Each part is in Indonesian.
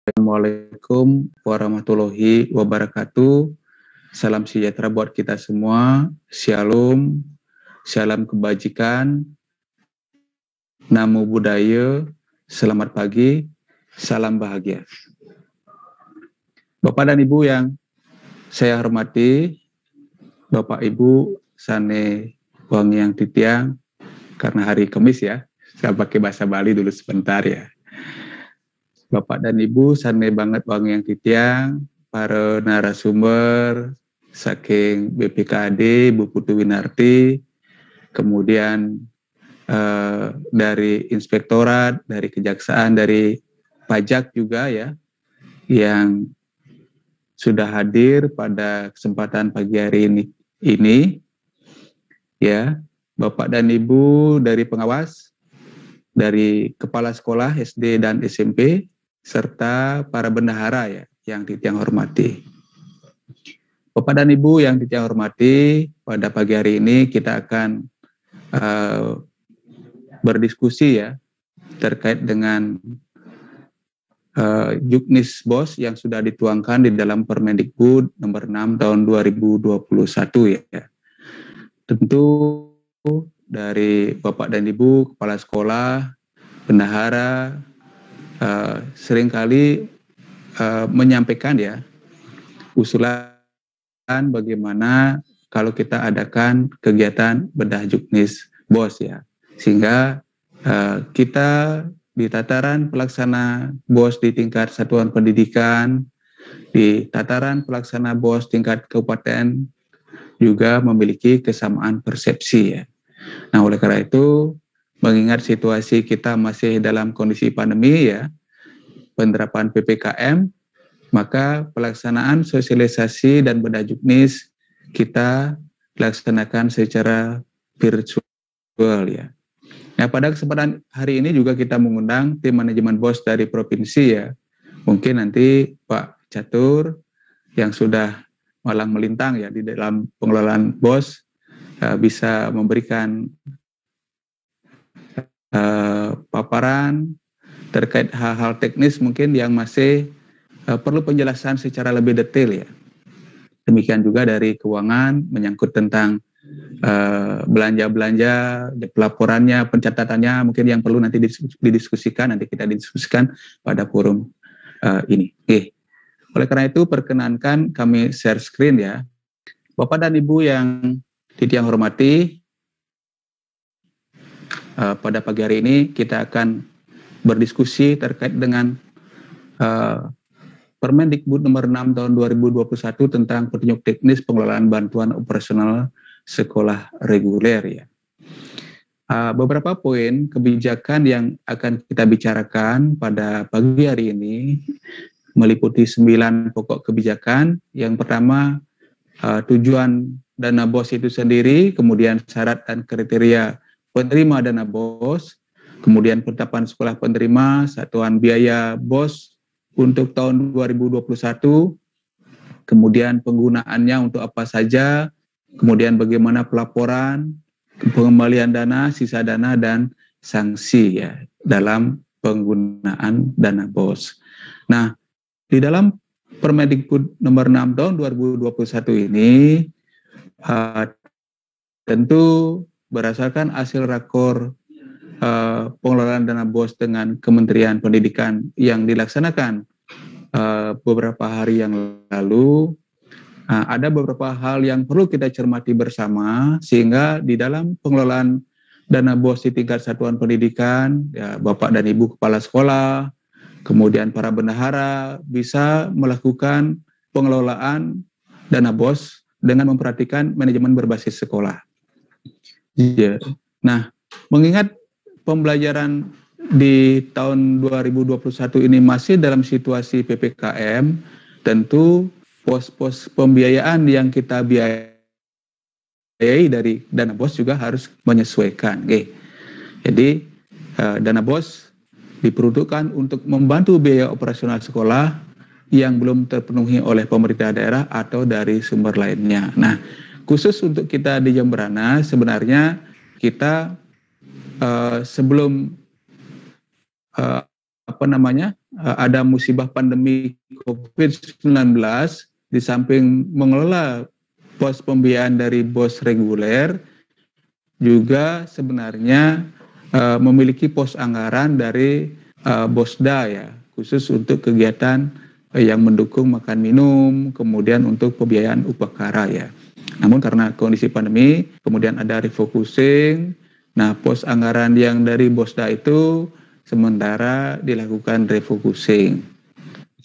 Assalamualaikum warahmatullahi wabarakatuh. Salam sejahtera buat kita semua. Shalom, salam kebajikan, namo buddhaya, selamat pagi, salam bahagia. Bapak dan Ibu yang saya hormati, Bapak Ibu Sane Wangiang Titiang, karena hari Kamis ya, saya pakai bahasa Bali dulu sebentar ya. Bapak dan Ibu Sane banget Wangiang Titiang, para narasumber saking BPKAD, Bu Putu Winarti, kemudian dari inspektorat, dari kejaksaan, dari pajak juga ya, yang sudah hadir pada kesempatan pagi hari ini ya, Bapak dan Ibu dari pengawas, dari kepala sekolah SD dan SMP, serta para bendahara ya, yang Titiang hormati. Bapak dan Ibu yang Titiang hormati, pada pagi hari ini kita akan berdiskusi ya, terkait dengan Juknis BOS yang sudah dituangkan di dalam Permendikbud nomor 6 tahun 2021 ya. Tentu dari Bapak dan Ibu, kepala sekolah, bendahara, seringkali menyampaikan ya, usulan bagaimana kalau kita adakan kegiatan bedah Juknis BOS ya. Sehingga kita di tataran pelaksana BOS di tingkat satuan pendidikan, di tataran pelaksana BOS tingkat kabupaten juga memiliki kesamaan persepsi ya. Nah, oleh karena itu, mengingat situasi kita masih dalam kondisi pandemi ya, penerapan PPKM, maka pelaksanaan sosialisasi dan bedah Juknis kita laksanakan secara virtual ya. Nah, pada kesempatan hari ini juga kita mengundang tim manajemen BOS dari provinsi ya. Mungkin nanti Pak Catur yang sudah malang melintang ya di dalam pengelolaan BOS bisa memberikan paparan terkait hal-hal teknis mungkin yang masih perlu penjelasan secara lebih detail ya. Demikian juga dari keuangan menyangkut tentang belanja-belanja, pelaporannya, pencatatannya mungkin yang perlu nanti didiskusikan, nanti kita diskusikan pada forum ini. Oke. Oleh karena itu perkenankan kami share screen ya. Bapak dan Ibu yang Titiang hormati, pada pagi hari ini kita akan berdiskusi terkait dengan Permendikbud nomor 6 tahun 2021 tentang petunjuk teknis pengelolaan bantuan operasional sekolah reguler ya. Beberapa poin kebijakan yang akan kita bicarakan pada pagi hari ini meliputi 9 pokok kebijakan. Yang pertama, tujuan dana BOS itu sendiri, kemudian syarat dan kriteria penerima dana BOS, kemudian penetapan sekolah penerima, satuan biaya BOS untuk tahun 2021, kemudian penggunaannya untuk apa saja, kemudian bagaimana pelaporan, pengembalian dana, sisa dana, dan sanksi ya dalam penggunaan dana BOS. Nah, di dalam Permendikbud nomor 6 tahun 2021 ini tentu berdasarkan hasil rakor pengelolaan dana BOS dengan Kementerian Pendidikan yang dilaksanakan beberapa hari yang lalu, ada beberapa hal yang perlu kita cermati bersama sehingga di dalam pengelolaan dana BOS di tingkat satuan pendidikan, ya, Bapak dan Ibu kepala sekolah, kemudian para bendahara bisa melakukan pengelolaan dana BOS dengan memperhatikan manajemen berbasis sekolah. Ya. Nah, mengingat pembelajaran di tahun 2021 ini masih dalam situasi PPKM, tentu pos-pos pembiayaan yang kita biayai dari dana BOS juga harus menyesuaikan. Oke. Jadi dana BOS diperuntukkan untuk membantu biaya operasional sekolah yang belum terpenuhi oleh pemerintah daerah atau dari sumber lainnya. Nah, khusus untuk kita di Jemberana sebenarnya kita sebelum ada musibah pandemi COVID-19, di samping mengelola pos pembiayaan dari BOS reguler, juga sebenarnya memiliki pos anggaran dari BOSDA ya, khusus untuk kegiatan yang mendukung makan minum, kemudian untuk pembiayaan upacara ya. Namun karena kondisi pandemi, kemudian ada refocusing. Nah, pos anggaran yang dari BOSDA itu sementara dilakukan refocusing.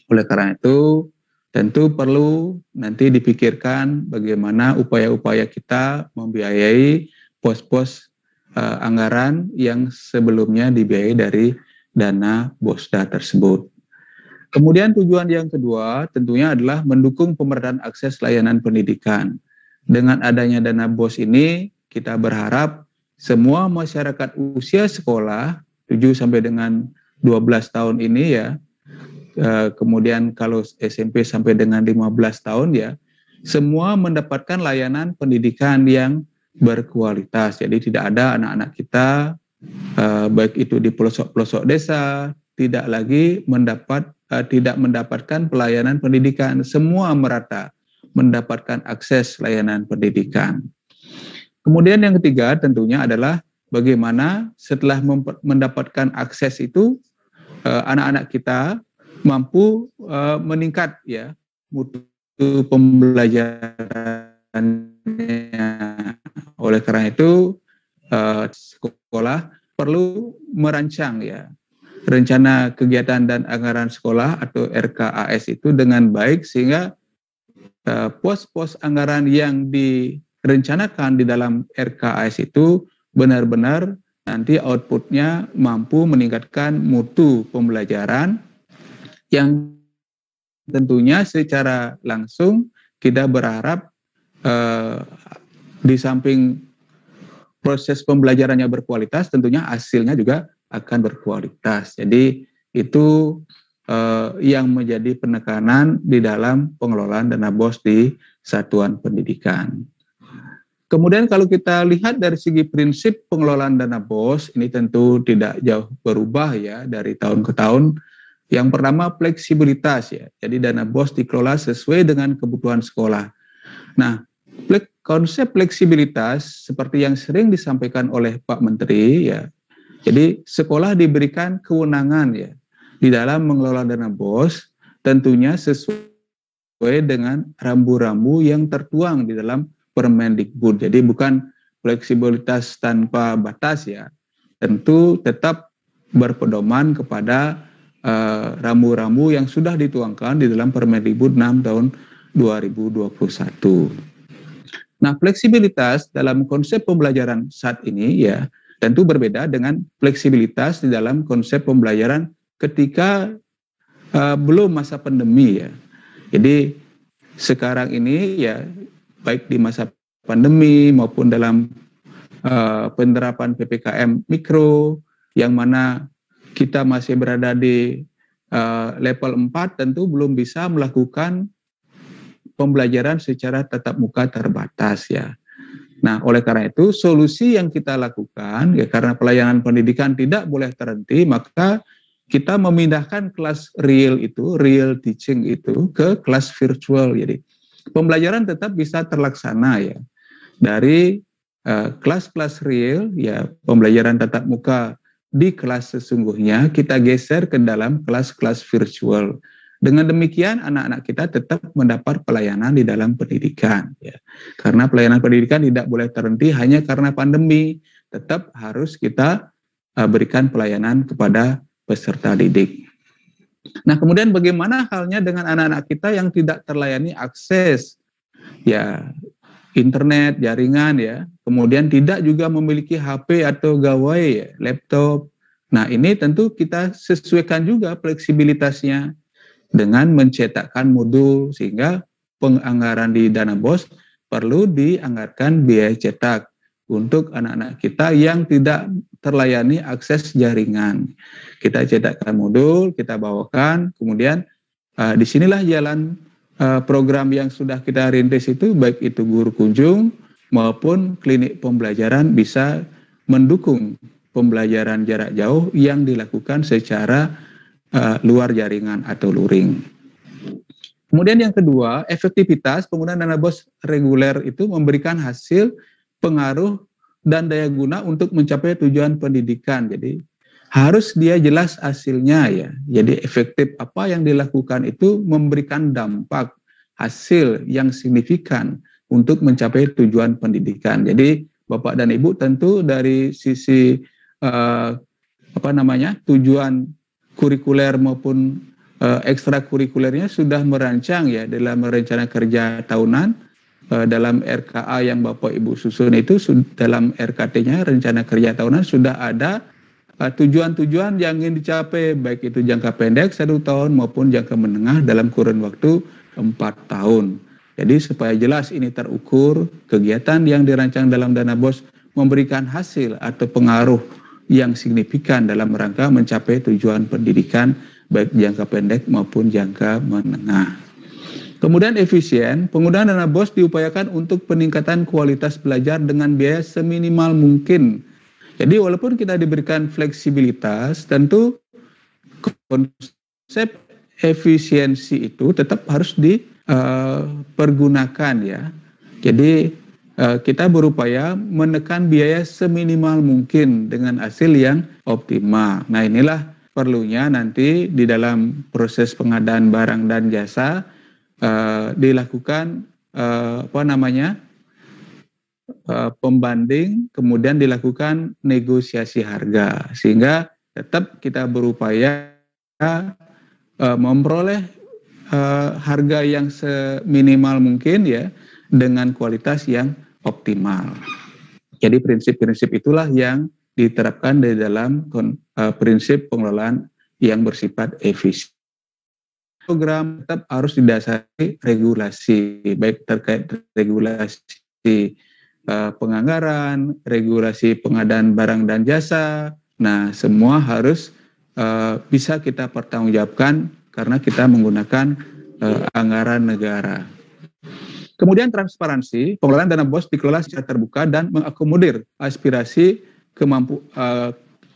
Oleh karena itu, tentu perlu nanti dipikirkan bagaimana upaya-upaya kita membiayai pos-pos anggaran yang sebelumnya dibiayai dari dana BOSDA tersebut. Kemudian tujuan yang kedua tentunya adalah mendukung pemerataan akses layanan pendidikan. Dengan adanya dana BOS ini, kita berharap semua masyarakat usia sekolah 7 sampai dengan 12 tahun ini ya, kemudian kalau SMP sampai dengan 15 tahun ya, semua mendapatkan layanan pendidikan yang berkualitas. Jadi tidak ada anak-anak kita baik itu di pelosok-pelosok desa tidak lagi tidak mendapatkan pelayanan pendidikan. Semua merata mendapatkan akses layanan pendidikan. Kemudian yang ketiga tentunya adalah bagaimana setelah mendapatkan akses itu anak-anak kita mampu meningkat ya mutu pembelajarannya. Oleh karena itu sekolah perlu merancang ya rencana kegiatan dan anggaran sekolah atau RKAS itu dengan baik sehingga pos-pos anggaran yang direncanakan di dalam RKAS itu benar-benar nanti outputnya mampu meningkatkan mutu pembelajaran yang tentunya secara langsung kita berharap di samping proses pembelajarannya berkualitas, tentunya hasilnya juga akan berkualitas. Jadi itu yang menjadi penekanan di dalam pengelolaan dana BOS di satuan pendidikan. Kemudian kalau kita lihat dari segi prinsip pengelolaan dana BOS, ini tentu tidak jauh berubah ya dari tahun ke tahun. Yang pertama fleksibilitas ya, jadi dana BOS dikelola sesuai dengan kebutuhan sekolah. Nah, konsep fleksibilitas seperti yang sering disampaikan oleh Pak Menteri ya, jadi sekolah diberikan kewenangan ya di dalam mengelola dana BOS tentunya sesuai dengan rambu-rambu yang tertuang di dalam Permendikbud. Jadi bukan fleksibilitas tanpa batas ya, tentu tetap berpedoman kepada rambu-rambu yang sudah dituangkan di dalam Permendikbud 6 tahun 2021. Nah, fleksibilitas dalam konsep pembelajaran saat ini ya tentu berbeda dengan fleksibilitas di dalam konsep pembelajaran ketika belum masa pandemi ya. Jadi sekarang ini ya baik di masa pandemi maupun dalam penerapan PPKM mikro yang mana kita masih berada di level 4 tentu belum bisa melakukan pembelajaran secara tatap muka terbatas ya. Nah, oleh karena itu solusi yang kita lakukan ya karena pelayanan pendidikan tidak boleh terhenti, maka kita memindahkan kelas real teaching itu ke kelas virtual. Jadi pembelajaran tetap bisa terlaksana ya dari kelas-kelas real ya pembelajaran tatap muka di kelas sesungguhnya kita geser ke dalam kelas-kelas virtual. Dengan demikian anak-anak kita tetap mendapat pelayanan di dalam pendidikan ya. Karena pelayanan pendidikan tidak boleh terhenti hanya karena pandemi, tetap harus kita berikan pelayanan kepada peserta didik. Nah, kemudian bagaimana halnya dengan anak-anak kita yang tidak terlayani akses ya internet, jaringan ya, kemudian tidak juga memiliki HP atau gawai ya, laptop. Nah, ini tentu kita sesuaikan juga fleksibilitasnya dengan mencetakkan modul sehingga penganggaran di dana BOS perlu dianggarkan biaya cetak untuk anak-anak kita yang tidak terlayani akses jaringan. Kita cetakkan modul, kita bawakan, kemudian disinilah jalan program yang sudah kita rintis itu, baik itu guru kunjung maupun klinik pembelajaran bisa mendukung pembelajaran jarak jauh yang dilakukan secara luar jaringan atau luring. Kemudian yang kedua, efektivitas penggunaan dana BOS reguler itu memberikan hasil, pengaruh, dan daya guna untuk mencapai tujuan pendidikan. Jadi harus dia jelas hasilnya ya. Jadi efektif apa yang dilakukan itu memberikan dampak hasil yang signifikan untuk mencapai tujuan pendidikan. Jadi Bapak dan Ibu tentu dari sisi tujuan kurikuler maupun ekstrakurikulernya sudah merancang ya dalam rencana kerja tahunan, dalam RKA yang Bapak Ibu susun itu dalam RKT-nya rencana kerja tahunan sudah ada tujuan-tujuan yang ingin dicapai, baik itu jangka pendek 1 tahun maupun jangka menengah dalam kurun waktu 4 tahun. Jadi supaya jelas ini terukur, kegiatan yang dirancang dalam dana BOS memberikan hasil atau pengaruh yang signifikan dalam rangka mencapai tujuan pendidikan baik jangka pendek maupun jangka menengah. Kemudian efisien, penggunaan dana BOS diupayakan untuk peningkatan kualitas belajar dengan biaya seminimal mungkin. Jadi walaupun kita diberikan fleksibilitas, tentu konsep efisiensi itu tetap harus dipergunakan ya. Jadi kita berupaya menekan biaya seminimal mungkin dengan hasil yang optimal. Nah inilah perlunya nanti di dalam proses pengadaan barang dan jasa dilakukan pembanding, kemudian dilakukan negosiasi harga, sehingga tetap kita berupaya memperoleh harga yang seminimal mungkin ya dengan kualitas yang optimal. Jadi prinsip-prinsip itulah yang diterapkan di dalam prinsip pengelolaan yang bersifat efisien. Program tetap harus didasari regulasi, baik terkait regulasi penganggaran, regulasi pengadaan barang dan jasa. Nah, semua harus bisa kita pertanggungjawabkan karena kita menggunakan anggaran negara. Kemudian transparansi, pengelolaan dana BOS dikelola secara terbuka dan mengakomodir aspirasi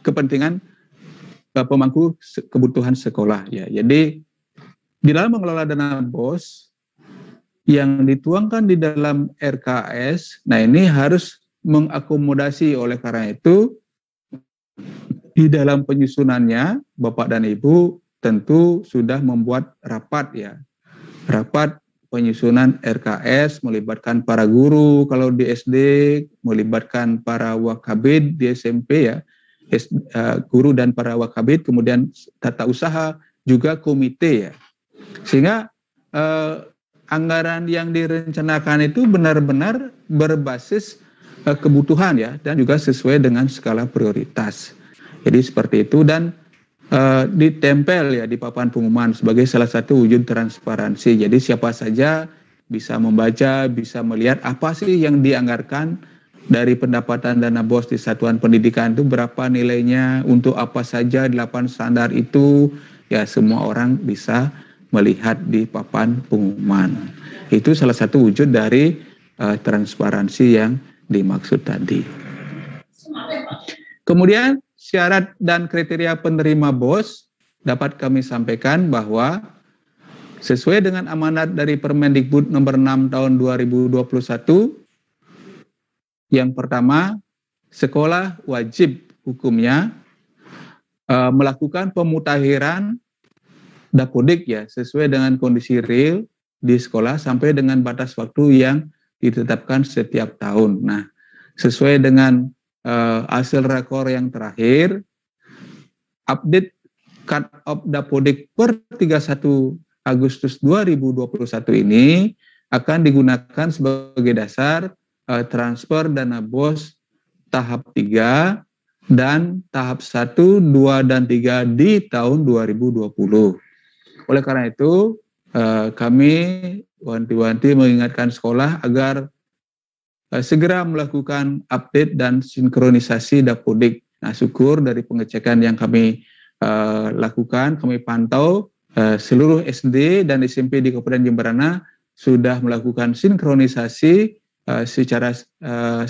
kepentingan pemangku kebutuhan sekolah. Ya, jadi di dalam mengelola dana BOS yang dituangkan di dalam RKS, nah ini harus mengakomodasi. Oleh karena itu di dalam penyusunannya Bapak dan Ibu tentu sudah membuat rapat ya, rapat penyusunan RKS melibatkan para guru kalau di SD, melibatkan para wakabid di SMP ya, guru dan para wakabid, kemudian tata usaha, juga komite ya. Sehingga anggaran yang direncanakan itu benar-benar berbasis kebutuhan ya, dan juga sesuai dengan skala prioritas. Jadi seperti itu, dan ditempel ya di papan pengumuman sebagai salah satu wujud transparansi. Jadi siapa saja bisa membaca, bisa melihat apa sih yang dianggarkan dari pendapatan dana BOS di satuan pendidikan itu, berapa nilainya, untuk apa saja 8 standar itu, ya semua orang bisa melihat di papan pengumuman. Itu salah satu wujud dari transparansi yang dimaksud tadi. Kemudian syarat dan kriteria penerima BOS dapat kami sampaikan bahwa sesuai dengan amanat dari Permendikbud nomor 6 tahun 2021, yang pertama, sekolah wajib hukumnya melakukan pemutakhiran dapodik ya sesuai dengan kondisi real di sekolah sampai dengan batas waktu yang ditetapkan setiap tahun. Nah, sesuai dengan hasil rakor yang terakhir, update cut off dapodik per 31 Agustus 2021 ini akan digunakan sebagai dasar transfer dana BOS tahap 3 dan tahap 1, 2, dan 3 di tahun 2020. Oleh karena itu, kami wanti-wanti mengingatkan sekolah agar segera melakukan update dan sinkronisasi dapodik. Nah, syukur dari pengecekan yang kami lakukan, kami pantau seluruh SD dan SMP di Kabupaten Jemberana sudah melakukan sinkronisasi secara 100%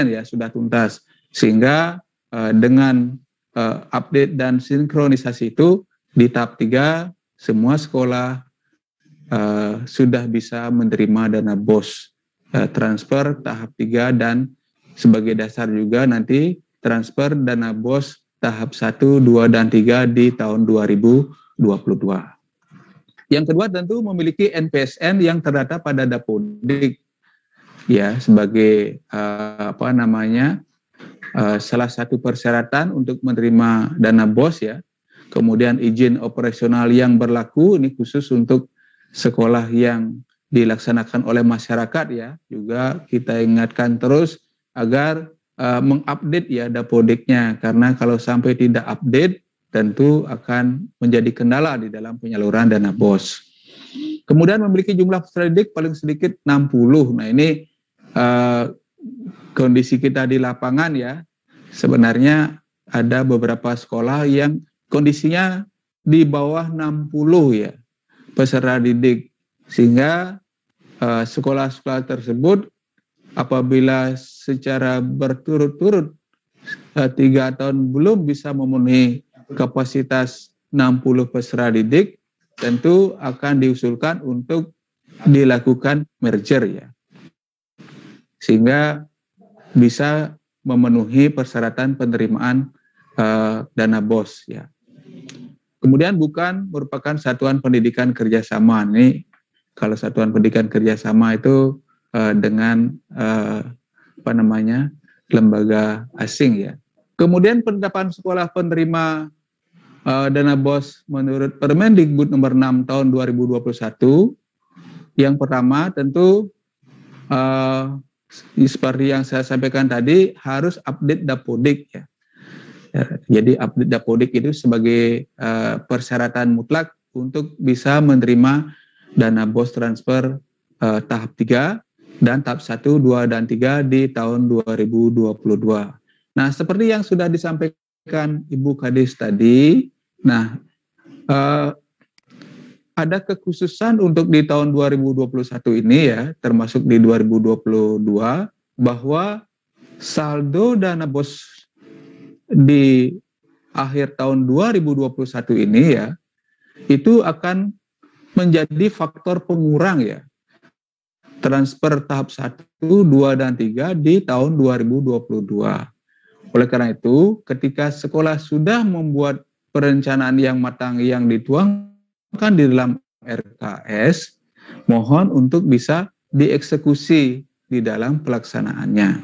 ya, sudah tuntas. Sehingga dengan update dan sinkronisasi itu di tahap 3 semua sekolah sudah bisa menerima dana BOS transfer tahap 3 dan sebagai dasar juga nanti transfer dana BOS tahap 1, 2, dan 3 di tahun 2022. Yang kedua tentu memiliki NPSN yang terdata pada Dapodik ya sebagai salah satu persyaratan untuk menerima dana BOS ya. Kemudian izin operasional yang berlaku ini khusus untuk sekolah yang dilaksanakan oleh masyarakat ya. Juga kita ingatkan terus agar mengupdate ya Dapodiknya, karena kalau sampai tidak update tentu akan menjadi kendala di dalam penyaluran dana BOS. Kemudian memiliki jumlah peserta didik paling sedikit 60. Nah ini kondisi kita di lapangan ya, sebenarnya ada beberapa sekolah yang kondisinya di bawah 60 ya peserta didik, sehingga sekolah-sekolah tersebut apabila secara berturut-turut 3 tahun belum bisa memenuhi kapasitas 60 peserta didik, tentu akan diusulkan untuk dilakukan merger ya, sehingga bisa memenuhi persyaratan penerimaan dana BOS ya. Kemudian bukan merupakan satuan pendidikan kerjasama. Ini kalau satuan pendidikan kerjasama itu dengan lembaga asing ya. Kemudian penetapan sekolah penerima dana BOS menurut Permendikbud nomor 6 tahun 2021, yang pertama tentu seperti yang saya sampaikan tadi harus update Dapodik ya. Jadi update Dapodik itu sebagai persyaratan mutlak untuk bisa menerima dana BOS transfer tahap 3 dan tahap 1, 2, dan 3 di tahun 2022. Nah, seperti yang sudah disampaikan Ibu Kadis tadi, nah ada kekhususan untuk di tahun 2021 ini ya, termasuk di 2022, bahwa saldo dana BOS di akhir tahun 2021 ini ya, itu akan menjadi faktor pengurang ya, transfer tahap 1, 2, dan 3 di tahun 2022. Oleh karena itu, ketika sekolah sudah membuat perencanaan yang matang yang dituangkan di dalam RKS, mohon untuk bisa dieksekusi di dalam pelaksanaannya.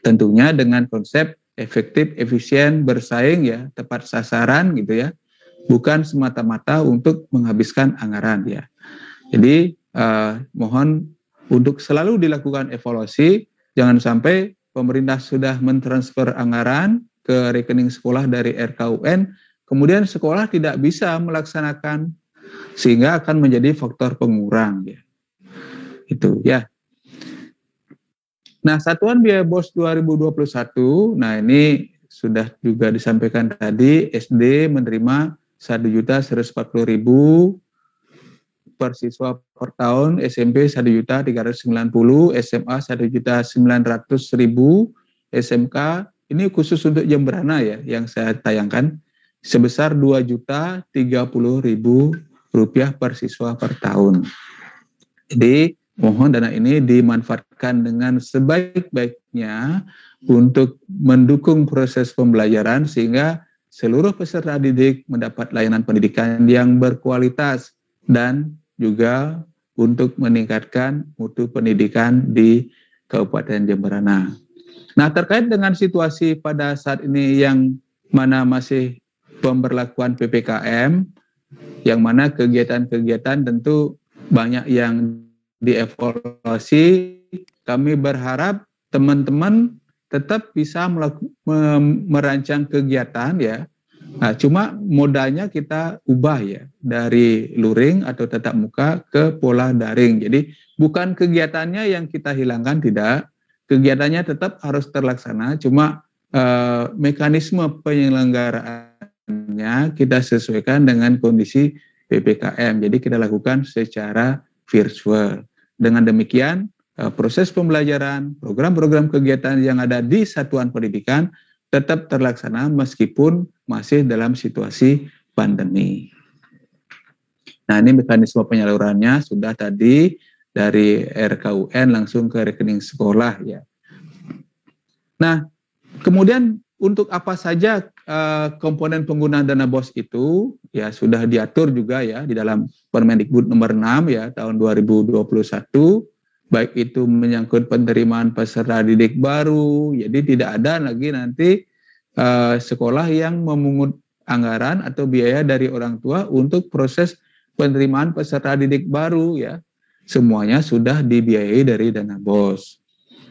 Tentunya dengan konsep efektif, efisien, bersaing ya, tepat sasaran gitu ya, bukan semata-mata untuk menghabiskan anggaran ya. Jadi mohon untuk selalu dilakukan evaluasi, jangan sampai pemerintah sudah mentransfer anggaran ke rekening sekolah dari RKUN, kemudian sekolah tidak bisa melaksanakan, sehingga akan menjadi faktor pengurang ya. Itu ya. Nah, satuan biaya BOS 2021, nah ini sudah juga disampaikan tadi, SD menerima 1.140.000 per siswa per tahun, SMP 1.390.000, SMA 1.900.000, SMK ini khusus untuk Jemberana ya yang saya tayangkan sebesar 2.030.000 rupiah per siswa per tahun. Jadi mohon dana ini dimanfaatkan dengan sebaik-baiknya untuk mendukung proses pembelajaran sehingga seluruh peserta didik mendapat layanan pendidikan yang berkualitas dan juga untuk meningkatkan mutu pendidikan di Kabupaten Jemberana. Nah, terkait dengan situasi pada saat ini yang mana masih pemberlakuan PPKM, yang mana kegiatan-kegiatan tentu banyak yang dievaluasi, kami berharap teman-teman tetap bisa merancang kegiatan ya. Nah, cuma modalnya kita ubah ya dari luring atau tatap muka ke pola daring. Jadi bukan kegiatannya yang kita hilangkan, tidak. Kegiatannya tetap harus terlaksana, cuma mekanisme penyelenggaraannya kita sesuaikan dengan kondisi PPKM. Jadi kita lakukan secara virtual. Dengan demikian, proses pembelajaran, program-program kegiatan yang ada di satuan pendidikan tetap terlaksana meskipun masih dalam situasi pandemi. Nah, ini mekanisme penyalurannya sudah tadi dari RKUN langsung ke rekening sekolah ya. Nah, kemudian untuk apa saja komponen penggunaan dana BOS itu ya sudah diatur juga ya di dalam Permendikbud nomor 6 ya tahun 2021, baik itu menyangkut penerimaan peserta didik baru, jadi tidak ada lagi nanti sekolah yang memungut anggaran atau biaya dari orang tua untuk proses penerimaan peserta didik baru ya. Semuanya sudah dibiayai dari dana BOS.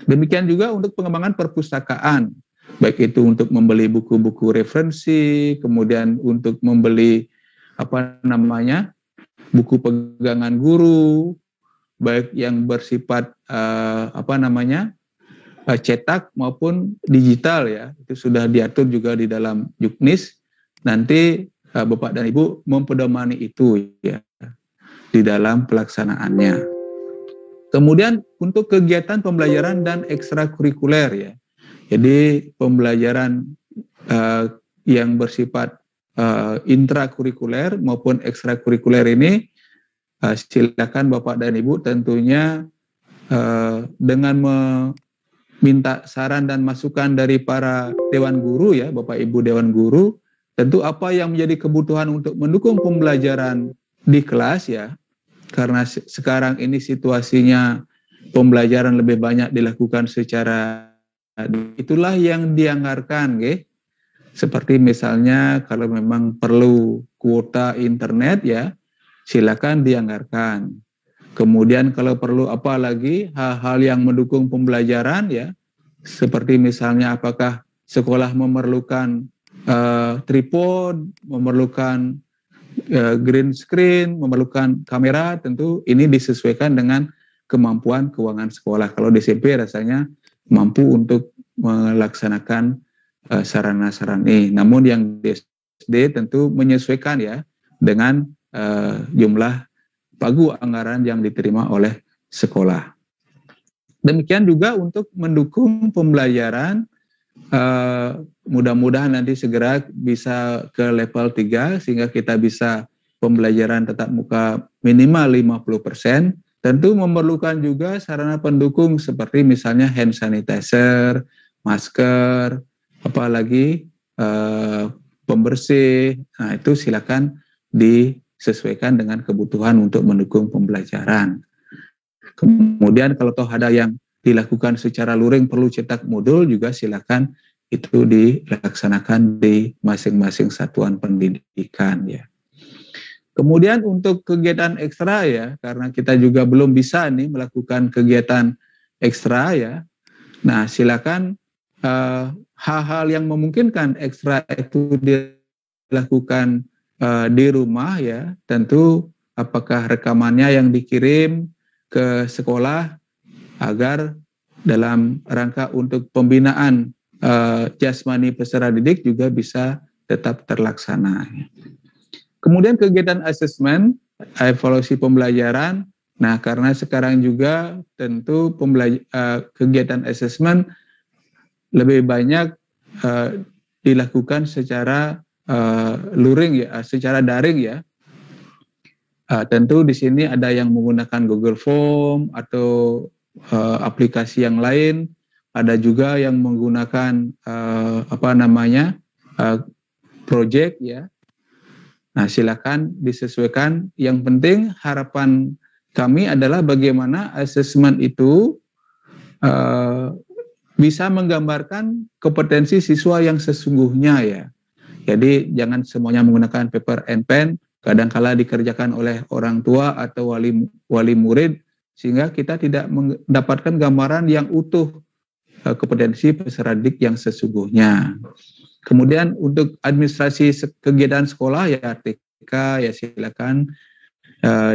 Demikian juga untuk pengembangan perpustakaan, baik itu untuk membeli buku-buku referensi, kemudian untuk membeli buku pegangan guru, baik yang bersifat cetak maupun digital ya, itu sudah diatur juga di dalam Juknis. Nanti Bapak dan Ibu mempedomani itu ya di dalam pelaksanaannya. Kemudian untuk kegiatan pembelajaran dan ekstrakurikuler ya. Jadi pembelajaran yang bersifat intrakurikuler maupun ekstrakurikuler ini silakan Bapak dan Ibu tentunya dengan meminta saran dan masukan dari para dewan guru ya, Bapak Ibu dewan guru, tentu apa yang menjadi kebutuhan untuk mendukung pembelajaran di kelas ya. Karena sekarang ini situasinya pembelajaran lebih banyak dilakukan secara itulah yang dianggarkan, seperti misalnya kalau memang perlu kuota internet ya, silakan dianggarkan. Kemudian kalau perlu apa lagi hal-hal yang mendukung pembelajaran ya, seperti misalnya apakah sekolah memerlukan tripod, memerlukan green screen, memerlukan kamera, tentu ini disesuaikan dengan kemampuan keuangan sekolah. Kalau di SMP rasanya mampu untuk melaksanakan sarana-sarana ini. Namun yang di SD tentu menyesuaikan ya dengan jumlah pagu anggaran yang diterima oleh sekolah. Demikian juga untuk mendukung pembelajaran, mudah-mudahan nanti segera bisa ke level 3 sehingga kita bisa pembelajaran tatap muka minimal 50%. Tentu memerlukan juga sarana pendukung seperti misalnya hand sanitizer, masker, apalagi pembersih. Nah, itu silakan disesuaikan dengan kebutuhan untuk mendukung pembelajaran. Kemudian kalau toh ada yang dilakukan secara luring perlu cetak modul juga silakan itu dilaksanakan di masing-masing satuan pendidikan ya. Kemudian untuk kegiatan ekstra ya, karena kita juga belum bisa nih melakukan kegiatan ekstra ya. Nah, silakan hal-hal yang memungkinkan ekstra itu dilakukan di rumah ya. Tentu apakah rekamannya yang dikirim ke sekolah agar dalam rangka untuk pembinaan jasmani peserta didik juga bisa tetap terlaksana. Kemudian kegiatan asesmen, evaluasi pembelajaran. Nah, karena sekarang juga tentu kegiatan asesmen lebih banyak dilakukan secara luring ya, secara daring ya. Tentu di sini ada yang menggunakan Google Form atau aplikasi yang lain. Ada juga yang menggunakan project ya. Nah, silakan disesuaikan. Yang penting harapan kami adalah bagaimana asesmen itu bisa menggambarkan kompetensi siswa yang sesungguhnya ya. Jadi jangan semuanya menggunakan paper and pen, kadangkala dikerjakan oleh orang tua atau wali murid, sehingga kita tidak mendapatkan gambaran yang utuh kompetensi peserta didik yang sesungguhnya. Kemudian untuk administrasi kegiatan sekolah ya TK ya silakan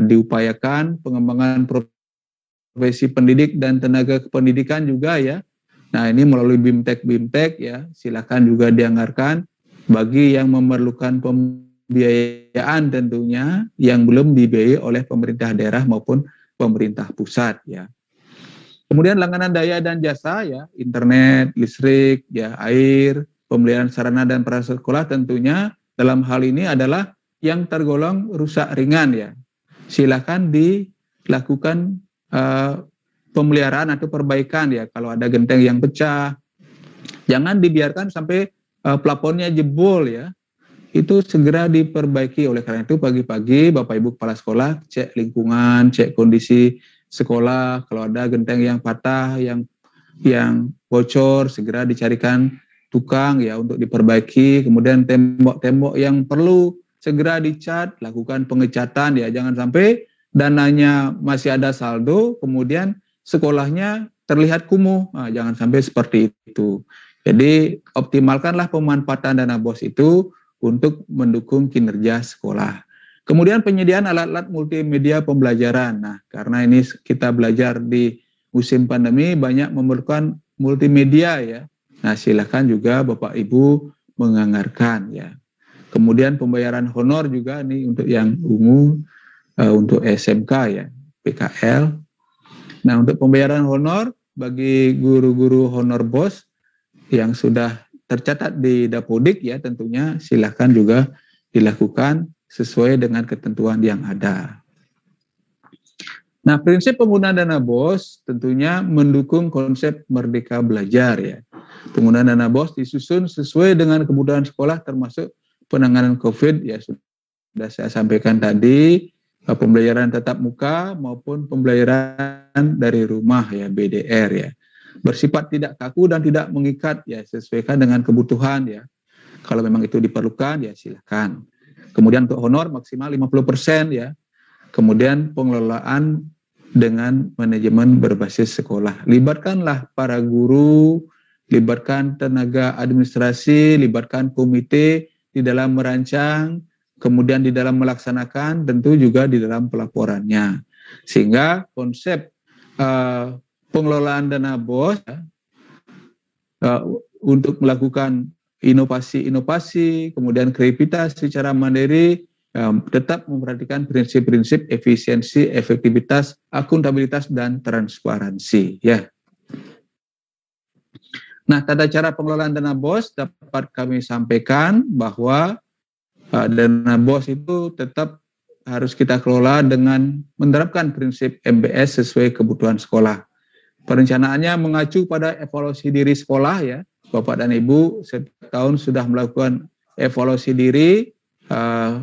diupayakan pengembangan profesi pendidik dan tenaga kependidikan juga ya. Nah, ini melalui BIMTEK ya silakan juga dianggarkan bagi yang memerlukan pembiayaan tentunya yang belum dibiayai oleh pemerintah daerah maupun pemerintah pusat ya. Kemudian langganan daya dan jasa ya, internet, listrik, ya air, pembelian sarana dan prasarana sekolah tentunya dalam hal ini adalah yang tergolong rusak ringan ya, silakan dilakukan pemeliharaan atau perbaikan ya. Kalau ada genteng yang pecah, jangan dibiarkan sampai plafonnya jebol ya. Itu segera diperbaiki. Oleh karena itu pagi-pagi Bapak Ibu Kepala Sekolah cek lingkungan, cek kondisi sekolah. Kalau ada genteng yang patah, yang bocor, segera dicarikan tukang ya untuk diperbaiki. Kemudian tembok-tembok yang perlu segera dicat, lakukan pengecatan ya. Jangan sampai dananya masih ada saldo, kemudian sekolahnya terlihat kumuh. Nah, jangan sampai seperti itu. Jadi optimalkanlah pemanfaatan dana BOS itu untuk mendukung kinerja sekolah. Kemudian penyediaan alat-alat multimedia pembelajaran. Nah, karena ini kita belajar di musim pandemi banyak memerlukan multimedia ya. Nah, silakan juga Bapak Ibu menganggarkan ya. Kemudian pembayaran honor juga nih untuk yang ungu, untuk SMK ya, PKL. Nah, untuk pembayaran honor bagi guru-guru honor BOS yang sudah tercatat di Dapodik ya, tentunya silakan juga dilakukan sesuai dengan ketentuan yang ada. Nah, prinsip penggunaan dana BOS tentunya mendukung konsep merdeka belajar ya. Penggunaan dana BOS disusun sesuai dengan kebutuhan sekolah termasuk penanganan COVID ya, sudah saya sampaikan tadi, pembelajaran tatap muka maupun pembelajaran dari rumah ya, BDR ya. Bersifat tidak kaku dan tidak mengikat ya, sesuaikan dengan kebutuhan ya. Kalau memang itu diperlukan ya silakan. Kemudian untuk honor maksimal 50% ya. Kemudian pengelolaan dengan manajemen berbasis sekolah. Libatkanlah para guru, libatkan tenaga administrasi, libatkan komite di dalam merancang, kemudian di dalam melaksanakan, tentu juga di dalam pelaporannya. Sehingga konsep pengelolaan dana BOS untuk melakukan inovasi-inovasi, kemudian kreativitas secara mandiri, tetap memperhatikan prinsip-prinsip efisiensi, efektivitas, akuntabilitas, dan transparansi. Ya. Nah, tata cara pengelolaan dana BOS dapat kami sampaikan bahwa dana BOS itu tetap harus kita kelola dengan menerapkan prinsip MBS sesuai kebutuhan sekolah. Perencanaannya mengacu pada evaluasi diri sekolah ya. Bapak dan Ibu setiap tahun sudah melakukan evaluasi diri,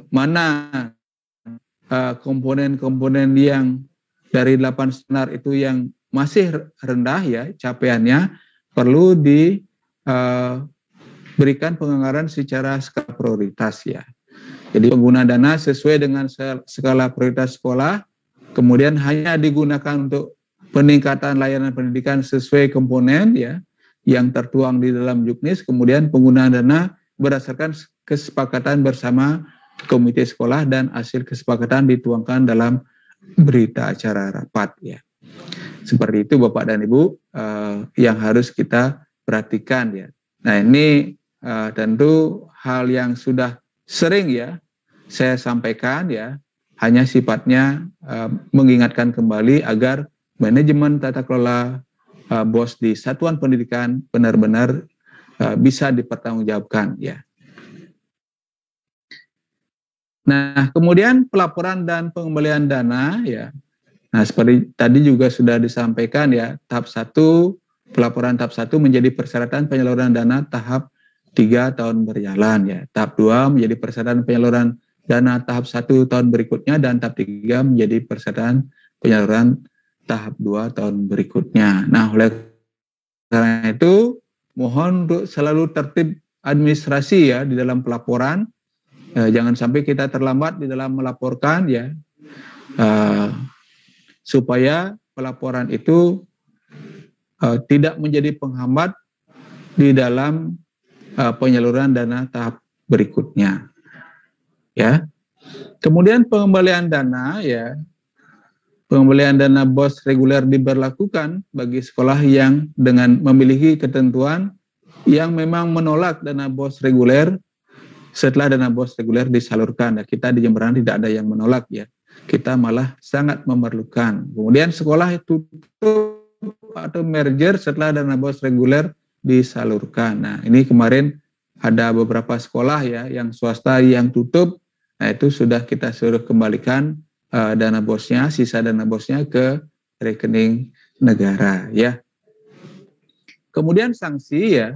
mana komponen-komponen yang dari 8 standar itu yang masih rendah ya capaiannya, perlu diberikan penganggaran secara skala prioritas ya. Jadi penggunaan dana sesuai dengan skala prioritas sekolah, kemudian hanya digunakan untuk peningkatan layanan pendidikan sesuai komponen ya yang tertuang di dalam Juknis, kemudian penggunaan dana berdasarkan kesepakatan bersama komite sekolah dan hasil kesepakatan dituangkan dalam berita acara rapat ya. Seperti itu Bapak dan Ibu yang harus kita perhatikan ya. Nah, ini tentu hal yang sudah sering ya saya sampaikan ya, hanya sifatnya mengingatkan kembali agar manajemen tata kelola BOS di satuan pendidikan benar-benar bisa dipertanggungjawabkan ya. Nah, kemudian pelaporan dan pengembalian dana ya. Nah, seperti tadi juga sudah disampaikan ya, tahap 1, pelaporan tahap 1 menjadi persyaratan penyaluran dana tahap 3 tahun berjalan ya. Tahap 2 menjadi persyaratan penyaluran dana tahap 1 tahun berikutnya, dan tahap 3 menjadi persyaratan penyaluran tahap 2 tahun berikutnya. Nah, oleh karena itu mohon untuk selalu tertib administrasi ya di dalam pelaporan. Jangan sampai kita terlambat di dalam melaporkan ya, supaya pelaporan itu tidak menjadi penghambat di dalam penyaluran dana tahap berikutnya. Ya. Kemudian pengembalian dana ya. Pengembalian dana BOS reguler diberlakukan bagi sekolah yang dengan memiliki ketentuan yang memang menolak dana BOS reguler setelah dana BOS reguler disalurkan. Nah, kita di Jemberana tidak ada yang menolak ya. Kita malah sangat memerlukan. Kemudian sekolah itu tutup atau merger setelah dana BOS reguler disalurkan. Nah, ini kemarin ada beberapa sekolah ya yang swasta yang tutup Nah, itu sudah kita suruh kembalikan dana bosnya, sisa dana bosnya ke rekening negara ya. Kemudian sanksi ya,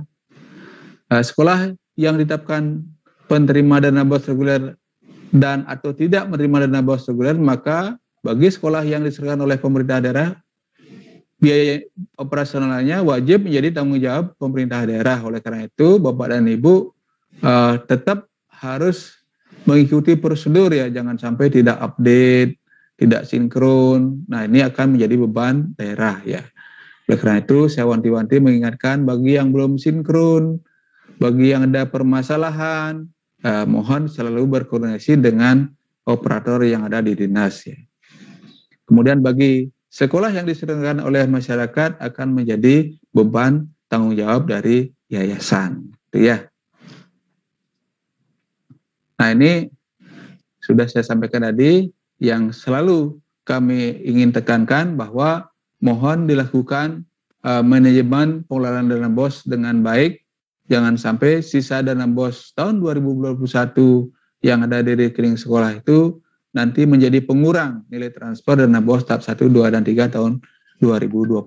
sekolah yang ditetapkan penerima dana bos reguler dan atau tidak menerima dana bos reguler, maka bagi sekolah yang diserahkan oleh pemerintah daerah, biaya operasionalnya wajib menjadi tanggung jawab pemerintah daerah. Oleh karena itu, Bapak dan Ibu tetap harus mengikuti prosedur ya, jangan sampai tidak update, tidak sinkron. Nah, ini akan menjadi beban daerah ya. Oleh karena itu, saya wanti-wanti mengingatkan bagi yang belum sinkron, bagi yang ada permasalahan, mohon selalu berkoordinasi dengan operator yang ada di dinas ya. Kemudian bagi sekolah yang diselenggarakan oleh masyarakat akan menjadi beban tanggung jawab dari yayasan, gitu ya. Nah, ini sudah saya sampaikan tadi, yang selalu kami ingin tekankan bahwa mohon dilakukan manajemen pengelolaan dana BOS dengan baik. Jangan sampai sisa dana BOS tahun 2021 yang ada di rekening sekolah itu nanti menjadi pengurang nilai transfer dana BOS tahap 1, 2, dan 3 tahun 2022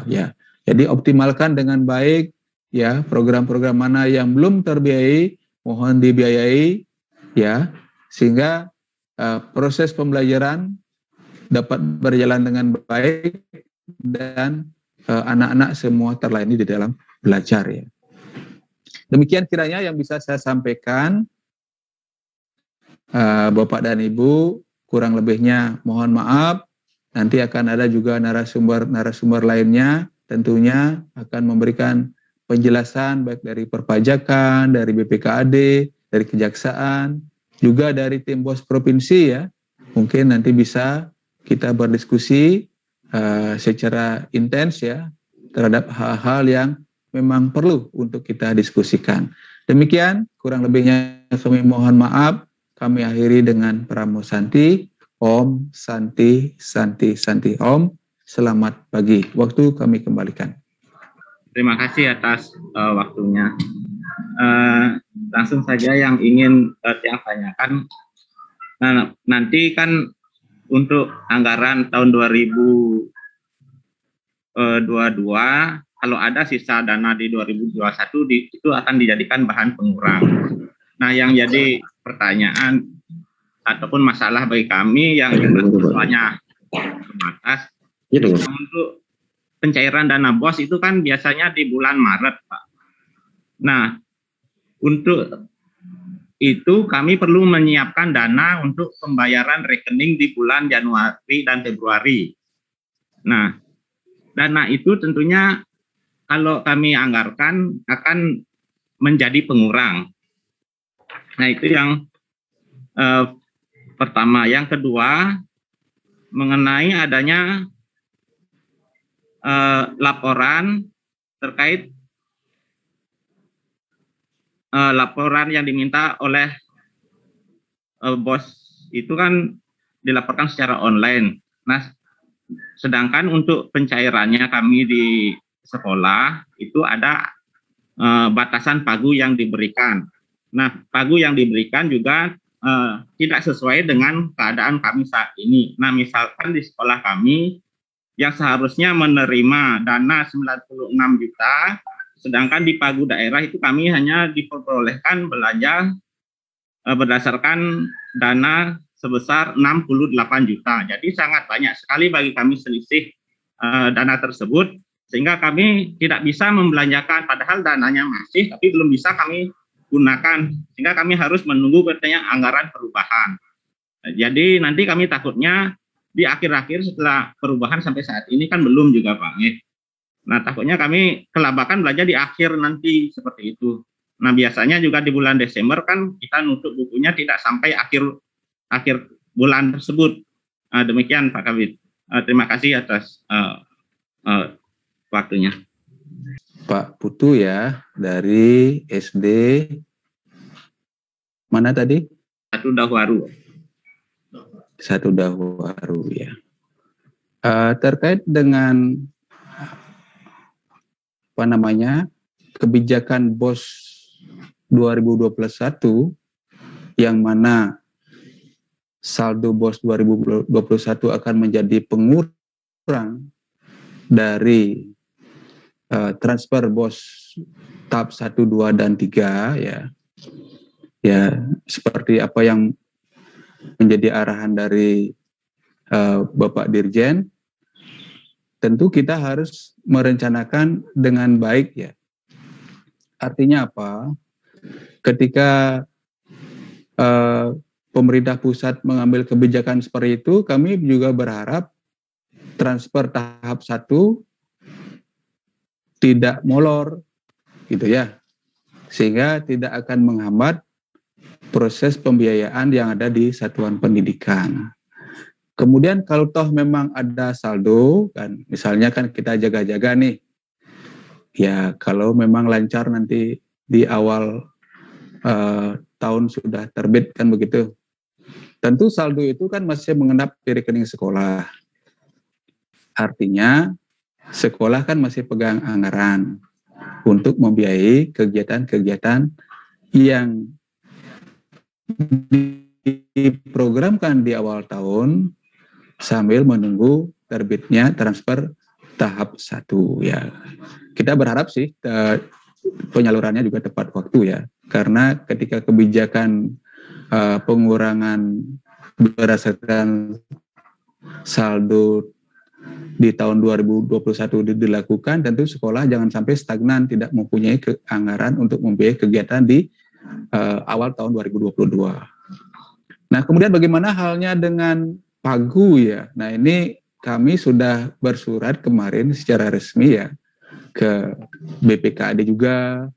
ya. Jadi optimalkan dengan baik ya, program-program mana yang belum terbiayai mohon dibiayai ya, sehingga proses pembelajaran dapat berjalan dengan baik dan anak-anak semua terlayani di dalam belajar ya. Demikian kiranya yang bisa saya sampaikan, Bapak dan Ibu, kurang lebihnya mohon maaf. Nanti akan ada juga narasumber lainnya, tentunya akan memberikan penjelasan baik dari perpajakan, dari BPKAD, dari kejaksaan, juga dari tim BOS provinsi ya. Mungkin nanti bisa kita berdiskusi secara intens ya terhadap hal-hal yang memang perlu untuk kita diskusikan. Demikian, kurang lebihnya kami mohon maaf. Kami akhiri dengan Pramo Santi. Om Santi Santi Santi Om. Selamat pagi. Waktu kami kembalikan. Terima kasih atas waktunya. Langsung saja yang ingin saya tanyakan. Nah, nanti kan untuk anggaran tahun 2022, kalau ada sisa dana di 2021 itu akan dijadikan bahan pengurang. Nah, yang jadi pertanyaan ataupun masalah bagi kami yang jumlahnya terbatas, untuk pencairan dana BOS itu kan biasanya di bulan Maret, Pak. Nah, untuk itu kami perlu menyiapkan dana untuk pembayaran rekening di bulan Januari dan Februari. Nah, dana itu tentunya kalau kami anggarkan akan menjadi pengurang. Nah, itu yang pertama. Yang kedua, mengenai adanya laporan terkait laporan yang diminta oleh BOS itu kan dilaporkan secara online. Nah, sedangkan untuk pencairannya kami di sekolah itu ada batasan pagu yang diberikan. Nah, pagu yang diberikan juga tidak sesuai dengan keadaan kami saat ini. Nah, misalkan di sekolah kami yang seharusnya menerima dana 96 juta, sedangkan di pagu daerah itu kami hanya diperbolehkan belanja berdasarkan dana sebesar 68 juta. Jadi sangat banyak sekali bagi kami selisih dana tersebut, sehingga kami tidak bisa membelanjakan, padahal dananya masih, tapi belum bisa kami gunakan, sehingga kami harus menunggu katanya anggaran perubahan. Jadi nanti kami takutnya di akhir-akhir setelah perubahan sampai saat ini kan belum juga Pak. Nah, takutnya kami kelabakan belanja di akhir nanti seperti itu. Nah, biasanya juga di bulan Desember kan kita nutup bukunya tidak sampai akhir bulan tersebut. Demikian Pak Kabid. Terima kasih atas waktunya. Pak Putu ya, dari SD mana tadi? Satu Dahwaru. Satu Dahwaru ya. Terkait dengan apa namanya kebijakan BOS 2021 yang mana saldo BOS 2021 akan menjadi pengurang dari transfer BOS tahap 1, 2, dan 3 ya. Ya, seperti apa yang menjadi arahan dari Bapak Dirjen, tentu kita harus merencanakan dengan baik ya. Artinya apa? Ketika pemerintah pusat mengambil kebijakan seperti itu, kami juga berharap transfer tahap 1 tidak molor, gitu ya, sehingga tidak akan menghambat proses pembiayaan yang ada di satuan pendidikan. Kemudian kalau toh memang ada saldo, kan, misalnya kan kita jaga-jaga nih, ya kalau memang lancar nanti di awal tahun sudah terbit kan begitu. Tentu saldo itu kan masih mengendap di rekening sekolah. Artinya sekolah kan masih pegang anggaran untuk membiayai kegiatan-kegiatan yang diprogramkan di awal tahun sambil menunggu terbitnya transfer tahap 1 ya. Kita berharap sih penyalurannya juga tepat waktu ya, karena ketika kebijakan pengurangan berdasarkan saldo di tahun 2021 dilakukan, tentu sekolah jangan sampai stagnan, tidak mempunyai anggaran untuk membiayai kegiatan di awal tahun 2022. Nah, kemudian bagaimana halnya dengan Pagu ya? Nah, ini kami sudah bersurat kemarin secara resmi ya ke BPKAD juga,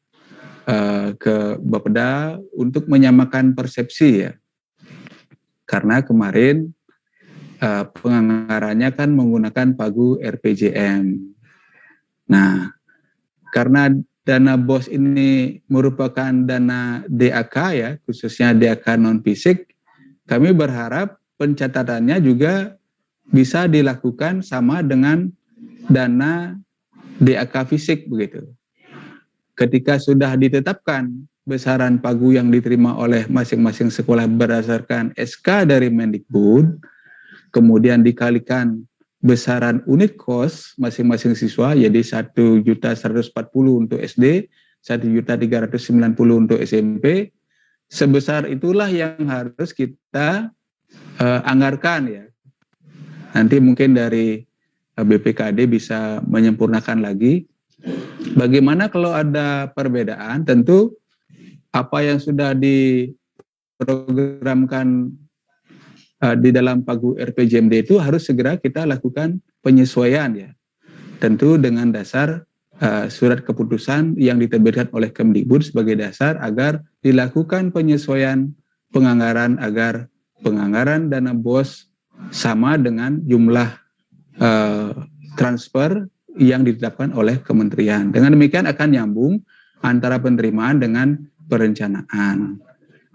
ke Bapeda untuk menyamakan persepsi ya. Karena kemarin penganggarannya kan menggunakan Pagu RPJM. Nah, karena dana BOS ini merupakan dana DAK ya, khususnya DAK non-fisik, kami berharap pencatatannya juga bisa dilakukan sama dengan dana DAK fisik begitu. Ketika sudah ditetapkan besaran Pagu yang diterima oleh masing-masing sekolah berdasarkan SK dari Mendikbud, kemudian dikalikan besaran unit kos masing-masing siswa, jadi 1.140.000 untuk SD, 1.390.000 untuk SMP, sebesar itulah yang harus kita anggarkan ya. Nanti mungkin dari BPKAD bisa menyempurnakan lagi. Bagaimana kalau ada perbedaan, tentu apa yang sudah diprogramkan di dalam Pagu RPJMD itu harus segera kita lakukan penyesuaian ya. Tentu dengan dasar surat keputusan yang diterbitkan oleh Kemdikbud sebagai dasar agar dilakukan penyesuaian penganggaran agar penganggaran dana BOS sama dengan jumlah transfer yang ditetapkan oleh kementerian. Dengan demikian akan nyambung antara penerimaan dengan perencanaan.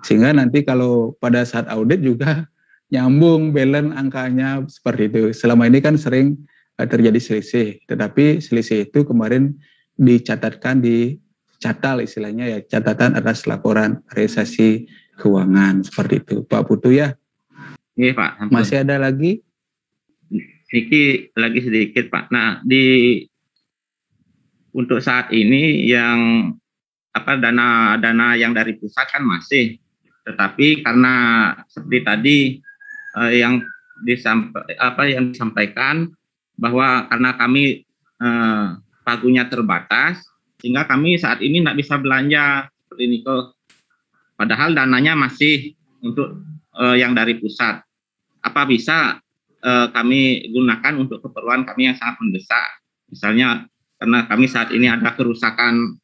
Sehingga nanti kalau pada saat audit juga nyambung, balance angkanya seperti itu. Selama ini kan sering terjadi selisih, tetapi selisih itu kemarin dicatatkan di catal istilahnya ya, catatan atas laporan realisasi keuangan seperti itu. Pak Putu ya. Iya Pak. Masih ada lagi? Niki lagi sedikit Pak. Nah, untuk saat ini yang dana yang dari pusat kan masih, tetapi karena seperti tadi yang disampaikan bahwa karena kami pagunya terbatas, sehingga kami saat ini tidak bisa belanja seperti ini kok. Padahal dananya masih untuk yang dari pusat. Apa bisa kami gunakan untuk keperluan kami yang sangat mendesak? Misalnya karena kami saat ini ada kerusakan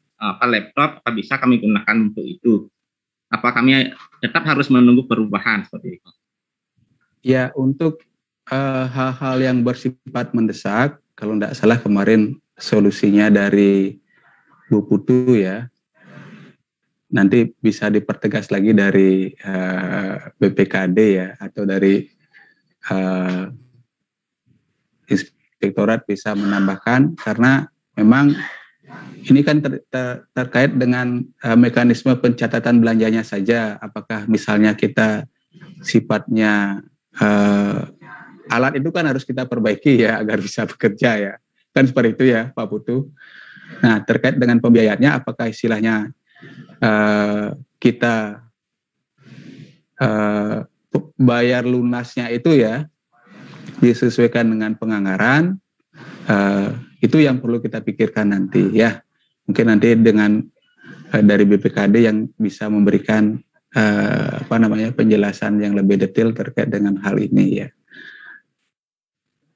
laptop, apa bisa kami gunakan untuk itu? Apa kami tetap harus menunggu perubahan seperti itu? Ya, untuk hal-hal yang bersifat mendesak, kalau tidak salah kemarin solusinya dari Bu Putu ya, nanti bisa dipertegas lagi dari BPKAD ya, atau dari Inspektorat bisa menambahkan, karena memang ini kan terkait dengan mekanisme pencatatan belanjanya saja, apakah misalnya kita sifatnya alat itu kan harus kita perbaiki ya agar bisa bekerja ya. Kan seperti itu ya Pak Putu. Nah, terkait dengan pembiayaannya, apakah istilahnya kita bayar lunasnya itu ya disesuaikan dengan penganggaran, itu yang perlu kita pikirkan nanti ya. Mungkin nanti dengan dari BPKD yang bisa memberikan penjelasan yang lebih detail terkait dengan hal ini ya.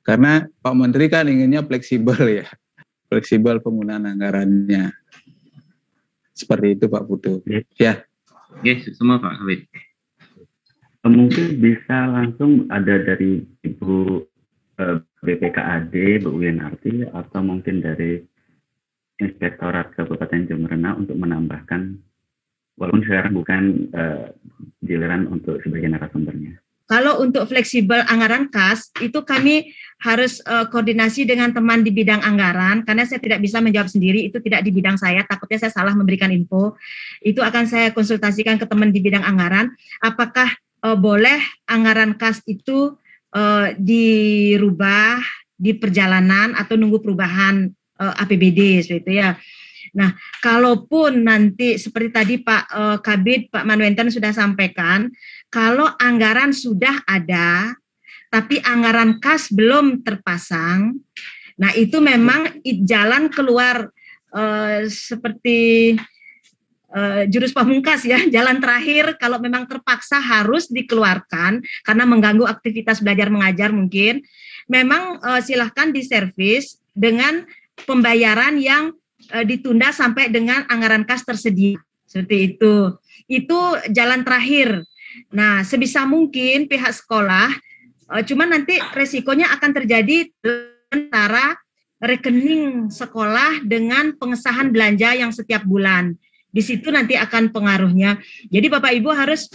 Karena Pak Menteri kan inginnya fleksibel ya, fleksibel penggunaan anggarannya. Seperti itu Pak Putu. Ya. Oke, semua Pak Kabid. Mungkin bisa langsung ada dari Ibu BPKAD, Bu Winarti, atau mungkin dari Inspektorat Kabupaten Jemberana untuk menambahkan, walaupun sekarang bukan giliran untuk sebagai narasumbernya. Kalau untuk fleksibel anggaran kas, itu kami harus koordinasi dengan teman di bidang anggaran, karena saya tidak bisa menjawab sendiri, itu tidak di bidang saya, takutnya saya salah memberikan info. Itu akan saya konsultasikan ke teman di bidang anggaran, apakah boleh anggaran kas itu dirubah di perjalanan atau nunggu perubahan APBD, seperti itu ya. Nah, kalaupun nanti seperti tadi Pak Kabid, Pak Manwenten sudah sampaikan, kalau anggaran sudah ada, tapi anggaran kas belum terpasang, nah itu memang jalan keluar seperti jurus pamungkas ya, jalan terakhir kalau memang terpaksa harus dikeluarkan karena mengganggu aktivitas belajar mengajar mungkin, memang silahkan diservis dengan pembayaran yang ditunda sampai dengan anggaran kas tersedia, seperti itu. Itu jalan terakhir. Nah, sebisa mungkin pihak sekolah, cuman nanti resikonya akan terjadi antara rekening sekolah dengan pengesahan belanja yang setiap bulan. Di situ nanti akan pengaruhnya. Jadi Bapak Ibu harus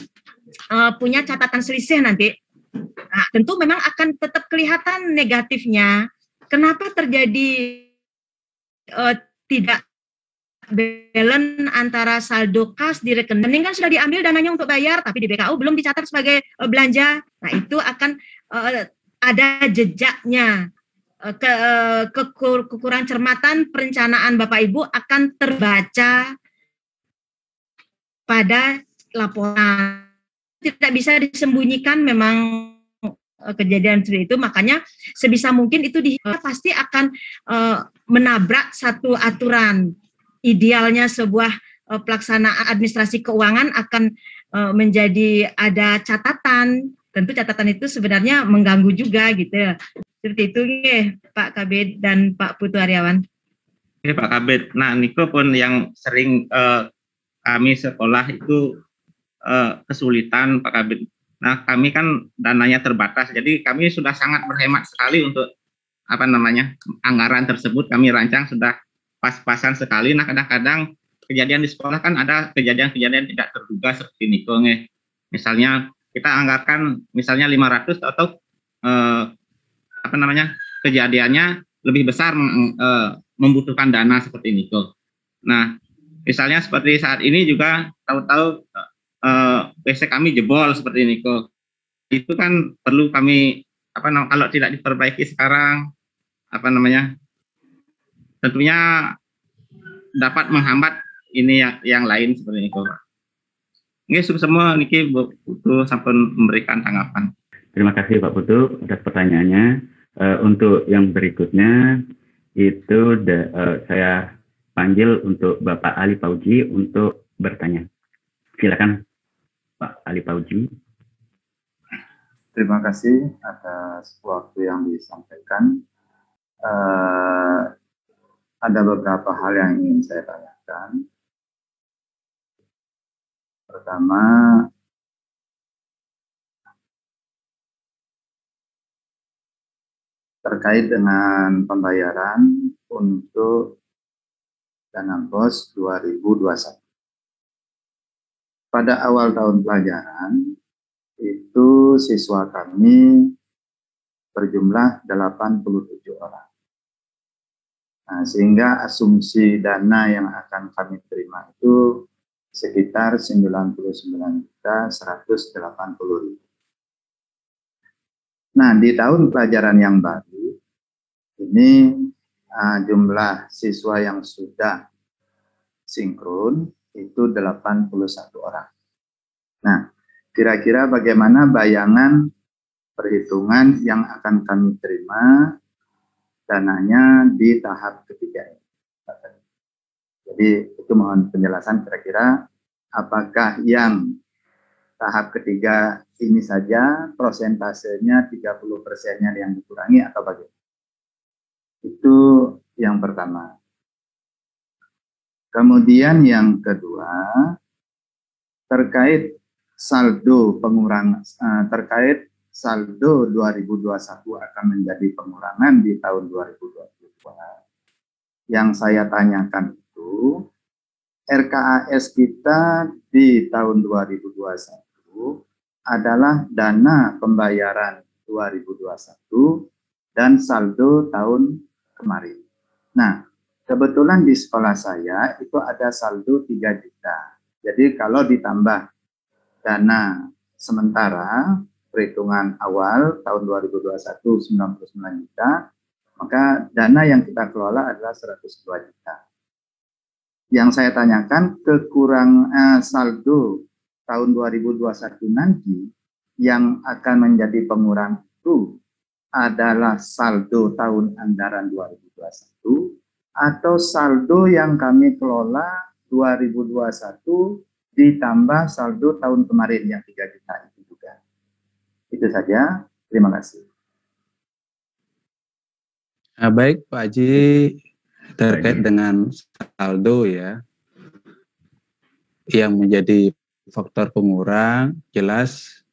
punya catatan selisih nanti. Nah, tentu memang akan tetap kelihatan negatifnya. Kenapa terjadi tidak balance antara saldo kas di rekening, kan sudah diambil dananya untuk bayar, tapi di BKU belum dicatat sebagai belanja. Nah, itu akan ada jejaknya. Kekurangan cermatan perencanaan Bapak Ibu akan terbaca pada laporan. Tidak bisa disembunyikan memang kejadian seperti itu, makanya sebisa mungkin itu pasti akan menabrak satu aturan. Idealnya sebuah pelaksanaan administrasi keuangan akan menjadi ada catatan. Tentu catatan itu sebenarnya mengganggu juga gitu. Seperti itu ya, Pak Kabid dan Pak Putu Aryawan. Oke Pak Kabid. Nah, Niko pun yang sering kami sekolah itu kesulitan Pak Kabid. Nah, kami kan dananya terbatas, jadi kami sudah sangat berhemat sekali untuk anggaran tersebut kami rancang sudah pas-pasan sekali. Nah, kadang-kadang kejadian di sekolah kan ada kejadian-kejadian tidak terduga seperti Niko nih. Misalnya kita anggarkan misalnya 500 atau kejadiannya lebih besar membutuhkan dana seperti Niko. Nah, misalnya seperti saat ini juga tahu-tahu PC kami jebol seperti Niko. Itu kan perlu kami kalau tidak diperbaiki sekarang tentunya dapat menghambat ini yang lain seperti itu. Ini semua niki butuh sampai memberikan tanggapan. Terima kasih Pak Putu atas pertanyaannya. Untuk yang berikutnya itu saya panggil untuk Bapak Ali Pauji untuk bertanya. Silakan Pak Ali Pauji. Terima kasih atas waktu yang disampaikan. Ada beberapa hal yang ingin saya tanyakan. Pertama, terkait dengan pembayaran untuk dana BOS 2021. Pada awal tahun pelajaran, itu siswa kami berjumlah 87 orang. Nah, sehingga asumsi dana yang akan kami terima itu sekitar 99.180.000. Nah, di tahun pelajaran yang baru, ini jumlah siswa yang sudah sinkron itu 81 orang. Nah, kira-kira bagaimana bayangan perhitungan yang akan kami terima dananya di tahap ketiga ini? Jadi itu mohon penjelasan kira-kira apakah yang tahap ketiga ini saja prosentasenya 30%-nya yang dikurangi atau bagaimana? Itu yang pertama. Kemudian yang kedua, terkait saldo pengurangan, terkait saldo 2021 akan menjadi pengurangan di tahun 2022. Yang saya tanyakan itu, RKAS kita di tahun 2021 adalah dana pembayaran 2021 dan saldo tahun kemarin. Nah, kebetulan di sekolah saya itu ada saldo 3 juta. Jadi kalau ditambah dana sementara perhitungan awal tahun 2021 99 juta, maka dana yang kita kelola adalah 102 juta. Yang saya tanyakan kekurangan saldo tahun 2021 nanti yang akan menjadi pengurang itu adalah saldo tahun anggaran 2021 atau saldo yang kami kelola 2021 ditambah saldo tahun kemarin yang 3 juta itu juga. Itu saja. Terima kasih. Baik Pak Haji, terkait dengan saldo ya, yang menjadi faktor pengurang, jelas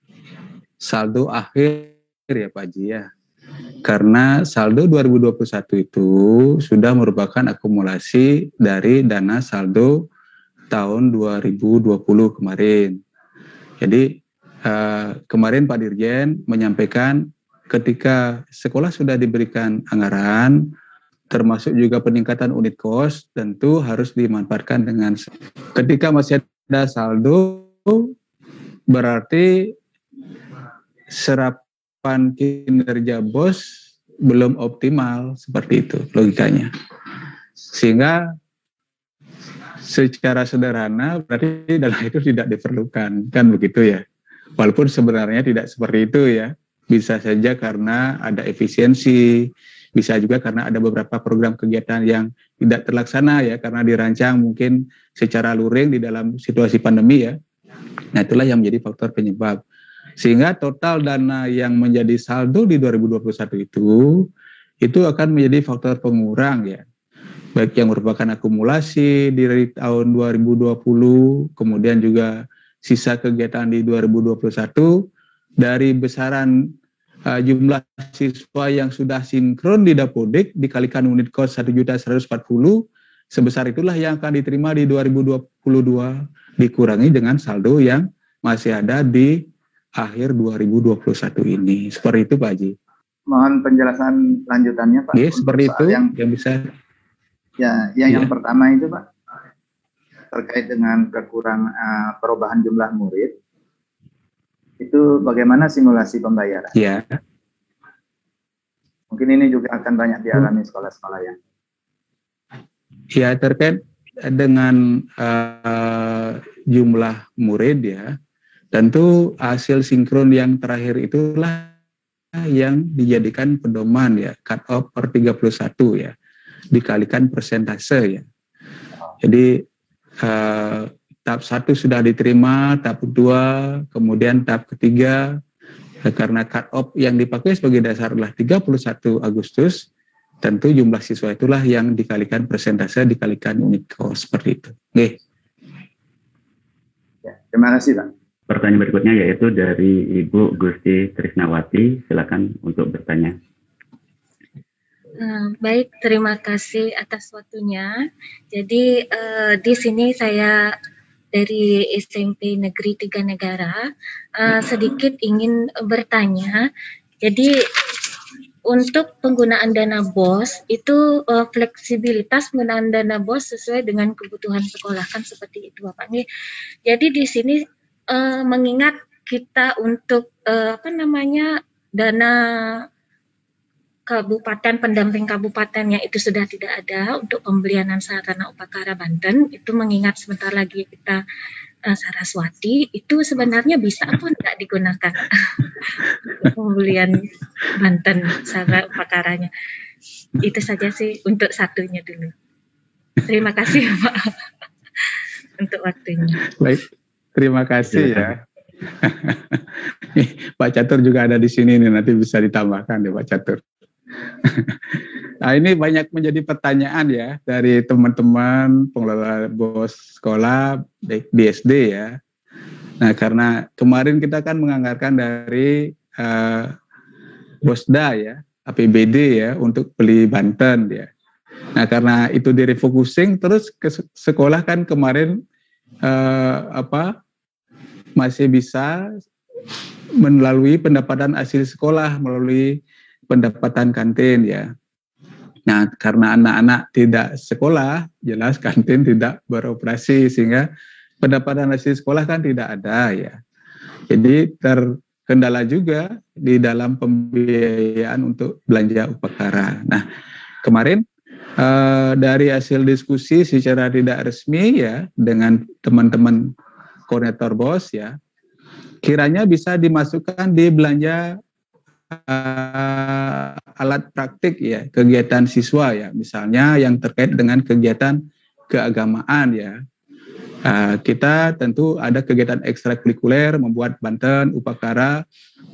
saldo akhir ya Pak Haji ya. Karena saldo 2021 itu sudah merupakan akumulasi dari dana saldo tahun 2020 kemarin. Jadi kemarin Pak Dirjen menyampaikan ketika sekolah sudah diberikan anggaran, termasuk juga peningkatan unit kos, tentu harus dimanfaatkan dengan ketika masih ada saldo, berarti serapan kinerja bos belum optimal, seperti itu logikanya. Sehingga secara sederhana berarti dana itu tidak diperlukan, kan begitu ya. Walaupun sebenarnya tidak seperti itu ya. Bisa saja karena ada efisiensi, bisa juga karena ada beberapa program kegiatan yang tidak terlaksana ya, karena dirancang mungkin secara luring di dalam situasi pandemi ya. Nah itulah yang menjadi faktor penyebab. Sehingga total dana yang menjadi saldo di 2021 itu akan menjadi faktor pengurang ya. Baik yang merupakan akumulasi dari tahun 2020, kemudian juga sisa kegiatan di 2021, dari besaran jumlah siswa yang sudah sinkron di Dapodik dikalikan unit kos 1.140.000, sebesar itulah yang akan diterima di 2022 dikurangi dengan saldo yang masih ada di akhir 2021 ini. Seperti itu Pak Haji. Mohon penjelasan lanjutannya Pak. Ya, seperti itu yang bisa. Ya, yang pertama itu Pak, terkait dengan kekurangan perubahan jumlah murid, itu bagaimana simulasi pembayaran? Ya. Mungkin ini juga akan banyak dialami sekolah-sekolah yang. Ya, terkait dengan jumlah murid ya, tentu hasil sinkron yang terakhir itulah yang dijadikan pedoman ya, cut off per 31 ya, dikalikan persentase ya. Jadi tahap 1 sudah diterima, tahap 2, kemudian tahap ketiga, karena cut off yang dipakai sebagai dasar adalah 31 Agustus, tentu jumlah siswa itulah yang dikalikan persentase, dikalikan unit kos, seperti itu. Oke. Ya, terima kasih Pak. Pertanyaan berikutnya yaitu dari Ibu Gusti Trisnawati, silakan untuk bertanya. Baik, terima kasih atas waktunya. Jadi di sini saya dari SMP Negeri 3 Negara sedikit ingin bertanya. Jadi untuk penggunaan dana BOS itu fleksibilitas penggunaan dana BOS sesuai dengan kebutuhan sekolah, kan seperti itu Bapak. Jadi di sini mengingat kita untuk dana kabupaten, pendamping kabupatennya itu sudah tidak ada untuk pembelian sarana upakara Banten, itu mengingat sebentar lagi kita Saraswati, itu sebenarnya bisa pun nggak digunakan pembelian Banten sarana upakaranya. Itu saja sih untuk satunya dulu. Terima kasih Pak untuk waktunya. Baik, terima kasih ya. Pak Catur juga ada di sini nih, nanti bisa ditambahkan ya Pak Catur. Nah ini banyak menjadi pertanyaan ya dari teman-teman pengelola BOS sekolah di SD ya. Nah karena kemarin kita kan menganggarkan dari BOSDA ya, APBD ya untuk beli Banten ya. Nah karena itu direfocusing terus ke sekolah kan kemarin masih bisa melalui pendapatan hasil sekolah melalui pendapatan kantin ya. Nah, karena anak-anak tidak sekolah, jelas kantin tidak beroperasi sehingga pendapatan hasil sekolah kan tidak ada ya. Jadi terkendala juga di dalam pembiayaan untuk belanja upakara. Nah, kemarin dari hasil diskusi secara tidak resmi ya dengan teman-teman koordinator BOS ya, kiranya bisa dimasukkan di belanja alat praktik ya, kegiatan siswa ya, misalnya yang terkait dengan kegiatan keagamaan ya. Kita tentu ada kegiatan ekstrakurikuler, membuat Banten, upakara,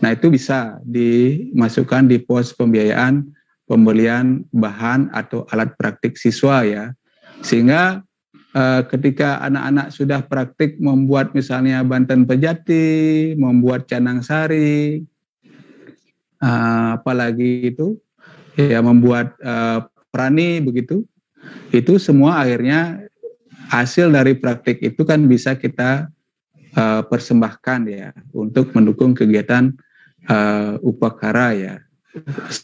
nah itu bisa dimasukkan di pos pembiayaan pembelian bahan atau alat praktik siswa ya, sehingga ketika anak-anak sudah praktik membuat misalnya Banten Pejati, membuat Canang Sari, apalagi itu ya membuat Prani begitu, itu semua akhirnya hasil dari praktik itu kan bisa kita persembahkan ya untuk mendukung kegiatan upakara ya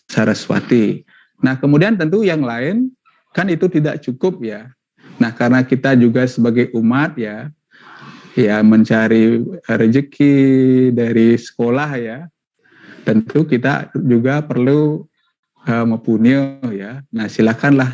Saraswati. Nah kemudian tentu yang lain kan itu tidak cukup ya. Nah karena kita juga sebagai umat ya mencari rezeki dari sekolah ya, tentu kita juga perlu mempunyai ya. Nah silakanlah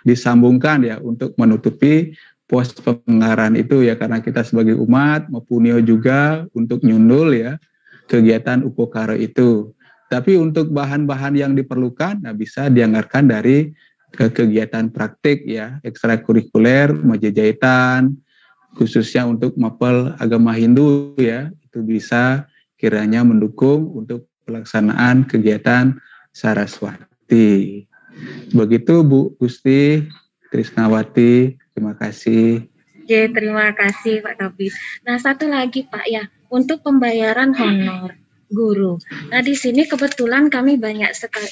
disambungkan ya untuk menutupi pos penganggaran itu ya, karena kita sebagai umat mempunyai juga untuk nyundul ya kegiatan upakara itu. Tapi untuk bahan-bahan yang diperlukan bisa dianggarkan dari kegiatan praktik ya, ekstrakurikuler, majejahitan, khususnya untuk mapel agama Hindu ya, itu bisa kiranya mendukung untuk pelaksanaan kegiatan Saraswati. Begitu Bu Gusti Trisnawati, terima kasih. Oke, terima kasih Pak Kabid. Nah, satu lagi Pak ya, untuk pembayaran honor guru. Nah, di sini kebetulan kami banyak sekali,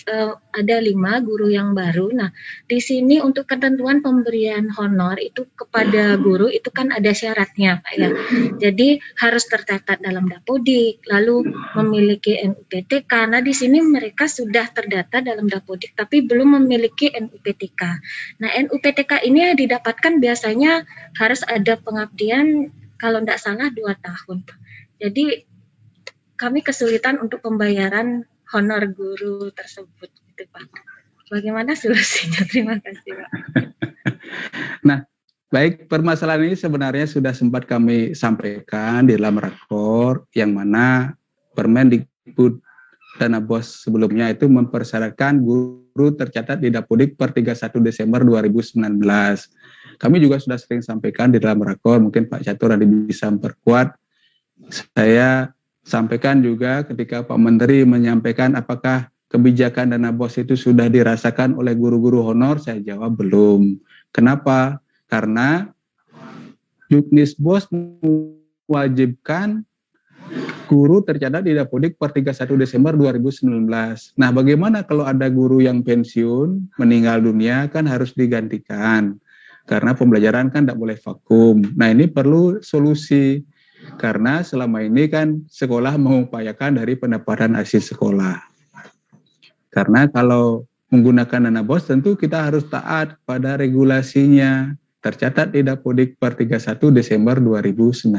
ada 5 guru yang baru. Nah, di sini untuk ketentuan pemberian honor itu kepada guru itu kan ada syaratnya, Pak ya. Jadi harus tercatat dalam Dapodik, lalu memiliki NUPTK. Nah, di sini mereka sudah terdata dalam Dapodik tapi belum memiliki NUPTK. Nah, NUPTK ini didapatkan biasanya harus ada pengabdian kalau tidak salah 2 tahun. Jadi kami kesulitan untuk pembayaran honor guru tersebut, gitu Pak. Bagaimana solusinya? Terima kasih Pak. Nah, baik, permasalahan ini sebenarnya sudah sempat kami sampaikan di dalam rakor yang mana Permendikbud dana BOS sebelumnya itu mempersyaratkan guru tercatat di Dapodik per 31 Desember 2019. Kami juga sudah sering sampaikan di dalam rakor, mungkin Pak Catur ada bisa memperkuat. Saya sampaikan juga ketika Pak Menteri menyampaikan apakah kebijakan dana BOS itu sudah dirasakan oleh guru-guru honor, saya jawab belum. Kenapa? Karena Juknis BOS mewajibkan guru tercatat di Dapodik per 31 Desember 2019. Nah, bagaimana kalau ada guru yang pensiun, meninggal dunia, kan harus digantikan. Karena pembelajaran kan tidak boleh vakum. Nah, ini perlu solusi. Karena selama ini kan sekolah mengupayakan dari pendapatan hasil sekolah. Karena kalau menggunakan dana BOS tentu kita harus taat pada regulasinya. Tercatat di Dapodik per 31 Desember 2019.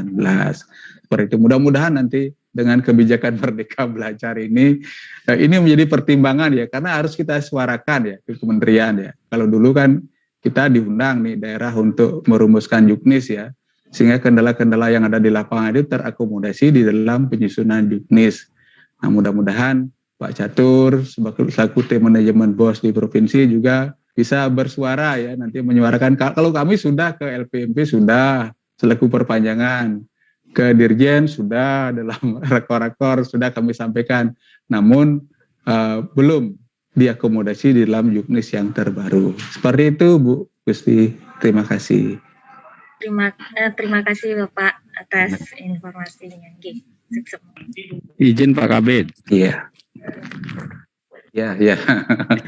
Seperti itu, mudah-mudahan nanti dengan kebijakan Merdeka Belajar ini menjadi pertimbangan ya, karena harus kita suarakan ya ke kementerian ya. Kalau dulu kan kita diundang nih daerah untuk merumuskan Juknis ya, sehingga kendala-kendala yang ada di lapangan itu terakomodasi di dalam penyusunan Juknis. Nah, mudah-mudahan Pak Catur selaku tim manajemen BOS di provinsi juga bisa bersuara ya, nanti menyuarakan. Kalau kami sudah ke LPMP, sudah selaku perpanjangan, ke Dirjen sudah, dalam rakor-rakor sudah kami sampaikan, namun belum diakomodasi di dalam Juknis yang terbaru. Seperti itu Bu Gusti, terima kasih. Terima kasih Bapak atas informasinya. Izin Pak Kabid. Iya. Ya.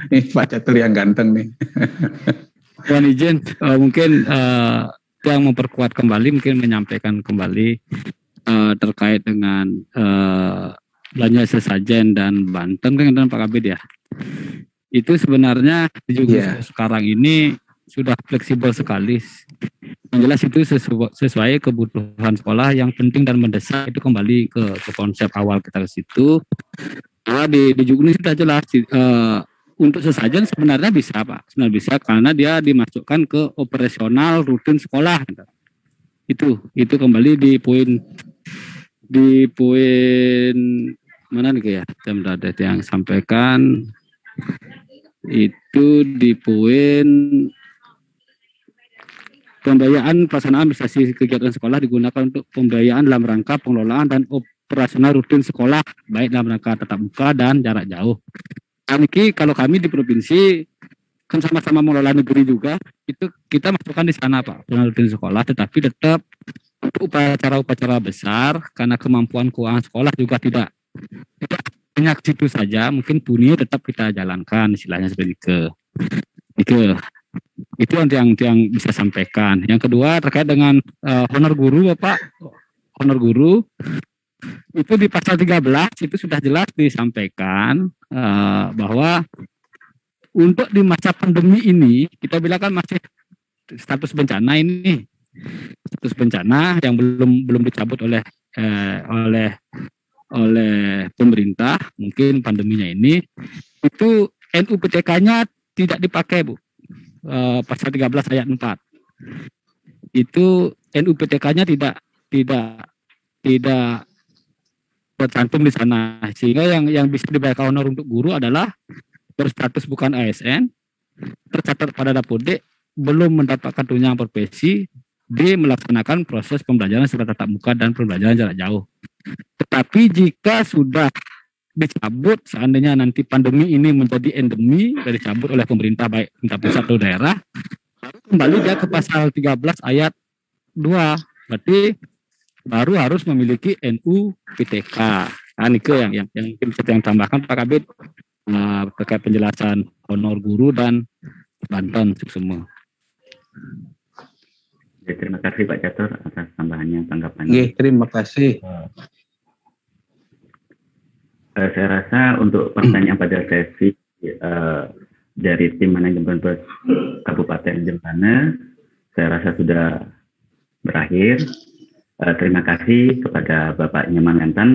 Ini Pak Catur yang ganteng nih. Mohon izin, mungkin yang memperkuat kembali, mungkin menyampaikan kembali terkait dengan belanja sesajen dan Banten dengan Pak Kabid ya. Itu sebenarnya juga sekarang ini sudah fleksibel sekali. Yang jelas itu sesuai kebutuhan sekolah yang penting dan mendesak, itu kembali ke konsep awal kita ke situ. Nah, di Juknis sudah jelas untuk sesajen sebenarnya bisa Pak, sebenarnya bisa karena dia dimasukkan ke operasional rutin sekolah. Itu kembali di poin mana nih ya, jam ada yang sampaikan itu di poin pembiayaan pelaksanaan administrasi kegiatan sekolah digunakan untuk pembiayaan dalam rangka pengelolaan dan operasional rutin sekolah baik dalam rangka tatap muka dan jarak jauh. Kalau kami di provinsi kan sama-sama mengelola negeri juga, itu kita masukkan di sana Pak, operasional rutin sekolah, tetapi tetap upacara-upacara besar karena kemampuan keuangan sekolah juga tidak banyak situ saja, mungkin bunyi tetap kita jalankan istilahnya seperti itu yang bisa sampaikan. Yang kedua terkait dengan honor guru Bapak, honor guru itu di pasal 13 itu sudah jelas disampaikan bahwa untuk di masa pandemi ini kita bilang kan masih status bencana ini, status bencana yang belum dicabut oleh pemerintah, mungkin pandeminya ini itu NUPTK-nya tidak dipakai Bu. Pasal 13 ayat 4 itu NUPTK-nya tidak tercantum di sana, sehingga yang bisa dibayar honor untuk guru adalah berstatus bukan ASN, tercatat pada Dapode, belum mendapatkan tunjangan profesi, melaksanakan proses pembelajaran secara tatap muka dan pembelajaran jarak jauh. Tetapi jika sudah dicabut, seandainya nanti pandemi ini menjadi endemi dan dicabut oleh pemerintah baik pemerintah pusat atau daerah, kembali dia ke pasal 13 ayat 2, berarti baru harus memiliki NUPTK. Nah, itu yang mungkin bisa yang tambahkan Pak Kabid terkait penjelasan honor guru dan Banten semua. Ya, terima kasih Pak Catur atas tambahannya, tanggapannya. Terima kasih. Saya rasa untuk pertanyaan pada sesi dari tim manajemen Kabupaten Jembrana, saya rasa sudah berakhir. Terima kasih kepada Bapak Nyaman Mentan